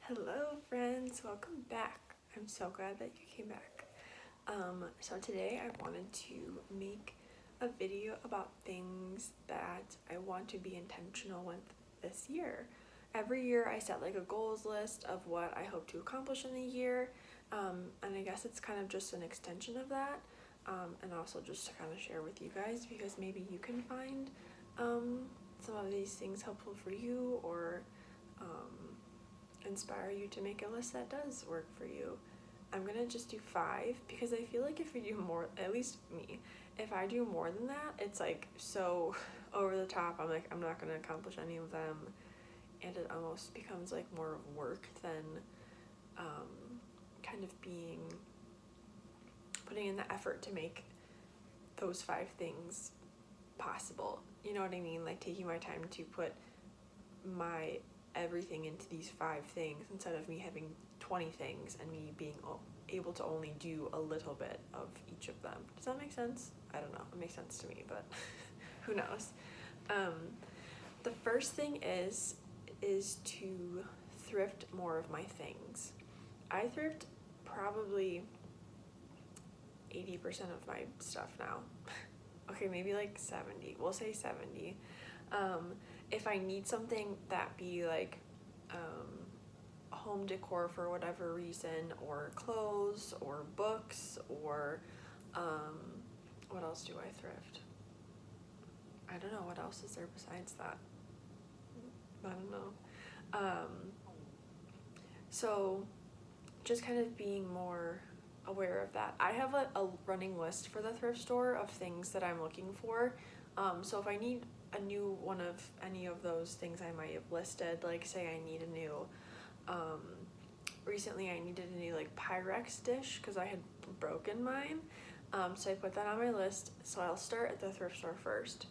Hello friends, welcome back. I'm so glad that you came back. So today I wanted to make a video about things that I want to be intentional with this year. Every year I set like a goals list of what I hope to accomplish in the year, and I guess it's kind of just an extension of that, and also just to kind of share with you guys because maybe you can find some of these things helpful for you or inspire you to make a list that does work for you. I'm gonna just do 5 because I feel like if you do more, at least me, if I do more than that, it's like so over the top. I'm like, I'm not gonna accomplish any of them, and it almost becomes like more of work than kind of putting in the effort to make those 5 things possible. You know what I mean? Like taking my time to put my everything into these 5 things instead of me having 20 things and me being able to only do a little bit of each of them. Does that make sense? I don't know. It makes sense to me, but who knows? The first thing is to thrift more of my things. I thrift probably 80% of my stuff now. Okay, maybe like 70. We'll say 70. If I need something that be like home decor for whatever reason, or clothes, or books, or what else do I thrift? I don't know, what else is there besides that? I don't know. So just kind of being more aware of that. I have a running list for the thrift store of things that I'm looking for. So if I need a new one of any of those things I might have listed, like say I need a new, recently I needed a new like Pyrex dish because I had broken mine. So I put that on my list. So I'll start at the thrift store first,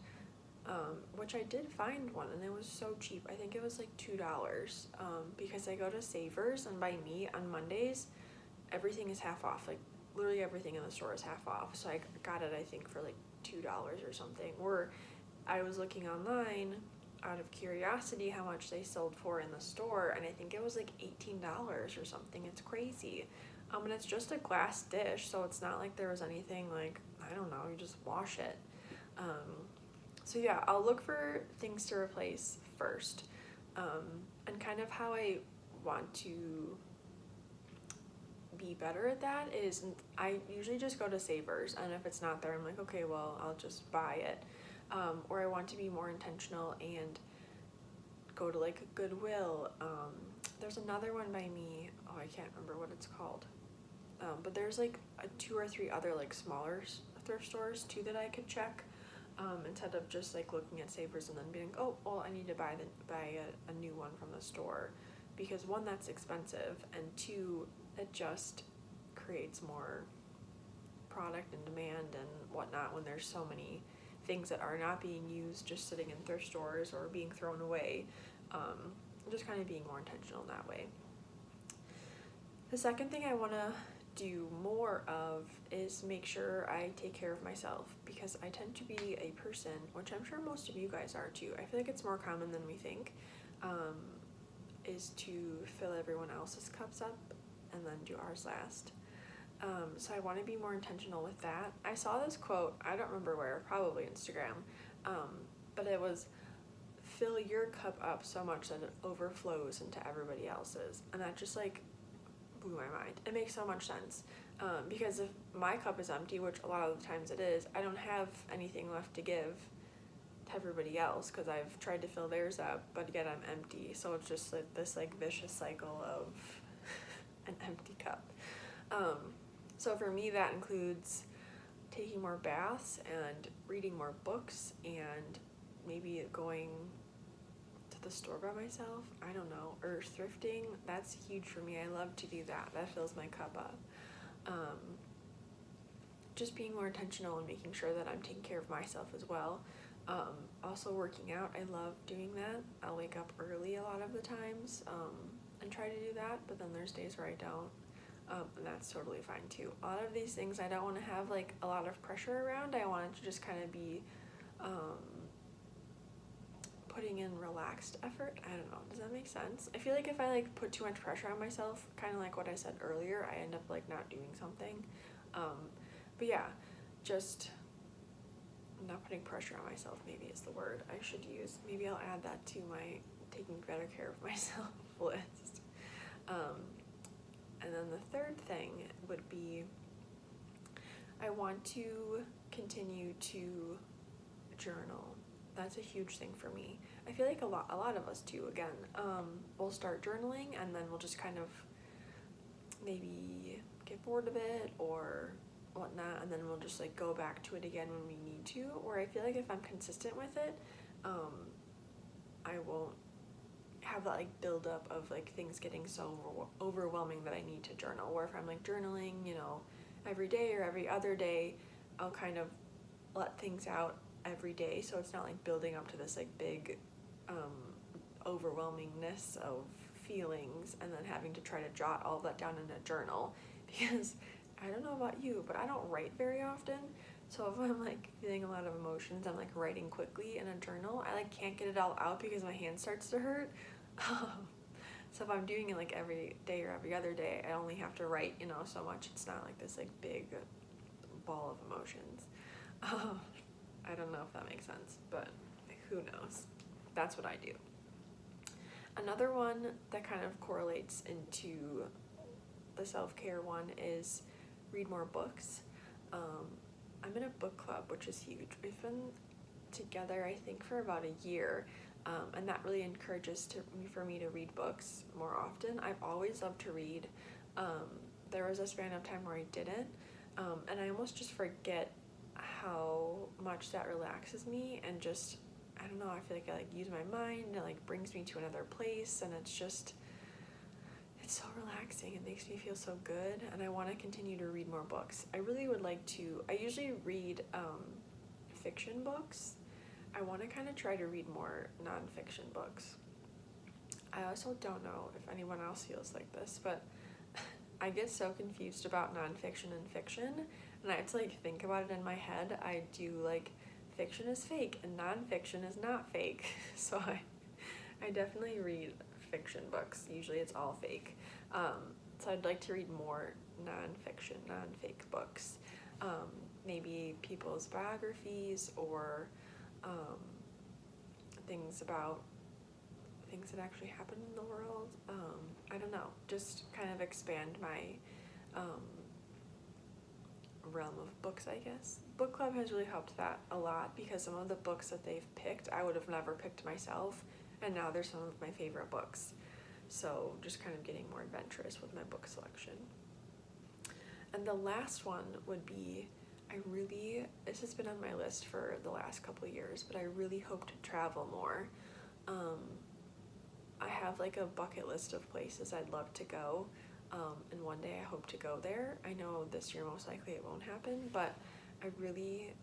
which I did find one, and it was so cheap. I think it was like $2, because I go to Savers, and by me on Mondays, everything is half off. Like literally everything in the store is half off. So I got it, I think, for like $2 or something. Or I was looking online out of curiosity how much they sold for in the store, and I think it was like $18 or something. It's crazy. And it's just a glass dish, so it's not like there was anything like, I don't know, you just wash it. So yeah, I'll look for things to replace first. And kind of how I want to be better at that is I usually just go to Savers, and if it's not there, I'm like, okay, well, I'll just buy it. Or I want to be more intentional and go to like Goodwill. There's another one by me. Oh, I can't remember what it's called. But there's like 2 or 3 other like smaller thrift stores too that I could check, instead of just like looking at Savers and then being, oh, well, I need to buy a new one from the store, because 1, that's expensive, and 2, it just creates more product and demand and whatnot when there's so many things that are not being used, just sitting in thrift stores or being thrown away. Just kind of being more intentional in that way. The second thing I want to do more of is make sure I take care of myself, because I tend to be a person, which I'm sure most of you guys are too, I feel like it's more common than we think, is to fill everyone else's cups up and then do ours last. So I want to be more intentional with that. I saw this quote, I don't remember where, probably Instagram, but it was, fill your cup up so much that it overflows into everybody else's. And that just like blew my mind. It makes so much sense, because if my cup is empty, which a lot of the times it is, I don't have anything left to give to everybody else because I've tried to fill theirs up, but yet I'm empty. So it's just like this like vicious cycle of an empty cup. So for me, that includes taking more baths and reading more books and maybe going to the store by myself, I don't know, or thrifting. That's huge for me. I love to do that. That fills my cup up. Just being more intentional and making sure that I'm taking care of myself as well. Also working out, I love doing that. I'll wake up early a lot of the times, and try to do that, but then there's days where I don't. And that's totally fine too. A lot of these things I don't want to have like a lot of pressure around. I want it to just kind of be putting in relaxed effort. I don't know. Does that make sense? I feel like if I like put too much pressure on myself, kind of like what I said earlier, I end up like not doing something. But yeah, just not putting pressure on myself maybe is the word I should use. Maybe I'll add that to my taking better care of myself list. And then the third thing would be I want to continue to journal. That's a huge thing for me. I feel like a lot of us too. Again, we'll start journaling and then we'll just kind of maybe get bored of it or whatnot, and then we'll just like go back to it again when we need to. Or I feel like if I'm consistent with it, I won't have that like buildup of like things getting so overwhelming that I need to journal. Where if I'm like journaling, you know, every day or every other day, I'll kind of let things out every day, so it's not like building up to this like big overwhelmingness of feelings and then having to try to jot all of that down in a journal. Because I don't know about you, but I don't write very often, so if I'm like feeling a lot of emotions, I'm like writing quickly in a journal, I like can't get it all out because my hand starts to hurt. So if I'm doing it like every day or every other day, I only have to write, you know, so much. It's not like this like big ball of emotions. I don't know if that makes sense, but who knows? That's what I do. Another one that kind of correlates into the self-care one is read more books. I'm in a book club, which is huge. We've been together, I think, for about a year, and that really encourages for me to read books more often. I've always loved to read. There was a span of time where I didn't, and I almost just forget how much that relaxes me, and just, I don't know, I feel like I like use my mind, it like brings me to another place, and it's so relaxing. It makes me feel so good, and I want to continue to read more books. I really would like to. I usually read fiction books. I want to kind of try to read more nonfiction books. I also don't know if anyone else feels like this, but I get so confused about nonfiction and fiction, and I have to like think about it in my head. I do like fiction is fake and nonfiction is not fake. So I definitely read fiction books. Usually it's all fake. So I'd like to read more nonfiction, non-fake books. Maybe people's biographies or things about things that actually happen in the world. I don't know, just kind of expand my realm of books, I guess. Book club has really helped that a lot, because some of the books that they've picked I would have never picked myself, and now they're some of my favorite books. So just kind of getting more adventurous with my book selection. And the last one would be, this has been on my list for the last couple of years, but I really hope to travel more. I have like a bucket list of places I'd love to go, and one day I hope to go there. I know this year most likely it won't happen, but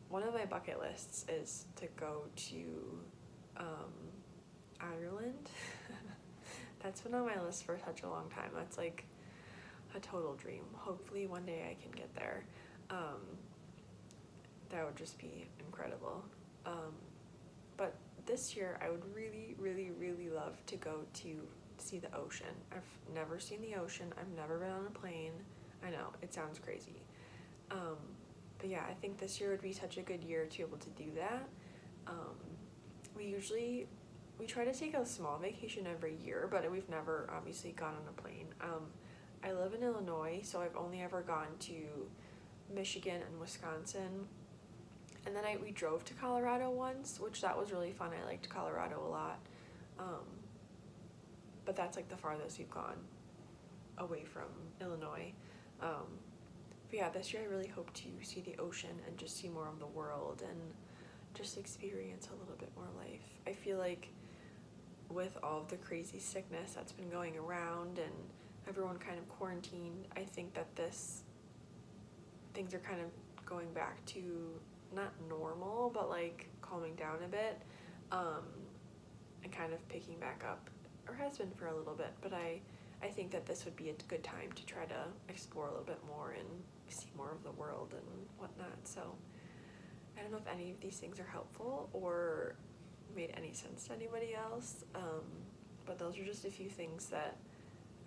one of my bucket lists is to go to Ireland. That's been on my list for such a long time. That's like a total dream. Hopefully one day I can get there. That would just be incredible. But this year I would really, really, really love to go to see the ocean. I've never seen the ocean. I've never been on a plane. I know, it sounds crazy. But yeah, I think this year would be such a good year to be able to do that. We try to take a small vacation every year, but we've never obviously gone on a plane. I live in Illinois, so I've only ever gone to Michigan and Wisconsin. And then we drove to Colorado once, which that was really fun. I liked Colorado a lot. But that's like the farthest we've gone away from Illinois. But yeah, this year I really hope to see the ocean and just see more of the world and just experience a little bit more life. I feel like with all of the crazy sickness that's been going around and everyone kind of quarantined, I think that things are kind of going back to not normal, but like calming down a bit, and kind of picking back up, or has been for a little bit. But I think that this would be a good time to try to explore a little bit more and see more of the world and whatnot. So I don't know if any of these things are helpful, or made any sense to anybody else. But those are just a few things that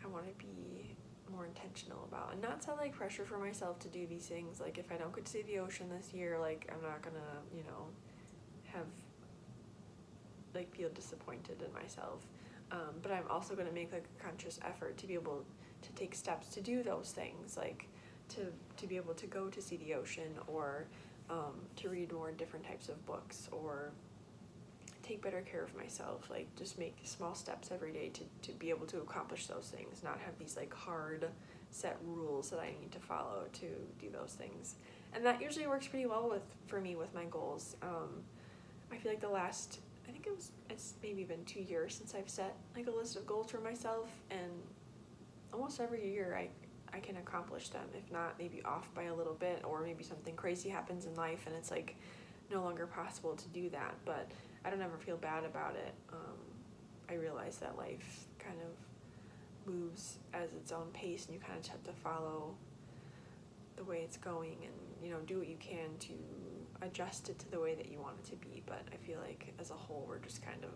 I want to be more intentional about, and not set like pressure for myself to do these things. Like if I don't get to see the ocean this year, like I'm not gonna, have like feel disappointed in myself. But I'm also gonna make like a conscious effort to be able to take steps to do those things, like to be able to go to see the ocean, or to read more different types of books, or take better care of myself, like just make small steps every day to be able to accomplish those things, not have these like hard set rules that I need to follow to do those things. And that usually works pretty well for me with my goals. I feel like I think it's maybe been 2 years since I've set like a list of goals for myself, and almost every year I can accomplish them, if not maybe off by a little bit, or maybe something crazy happens in life and it's like no longer possible to do that, but I don't ever feel bad about it. I realize that life kind of moves as its own pace, and you kind of just have to follow the way it's going, and do what you can to adjust it to the way that you want it to be. But I feel like as a whole we're just kind of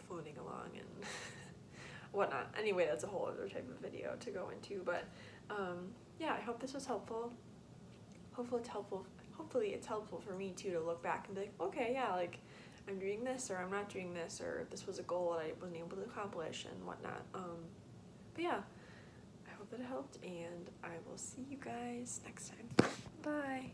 floating along and whatnot. Anyway, that's a whole other type of video to go into, but yeah, I hope this was helpful. Hopefully it's helpful for me too to look back and be like, okay, yeah, like I'm doing this, or I'm not doing this, or this was a goal that I wasn't able to accomplish and whatnot. But yeah, I hope that it helped, and I will see you guys next time. Bye.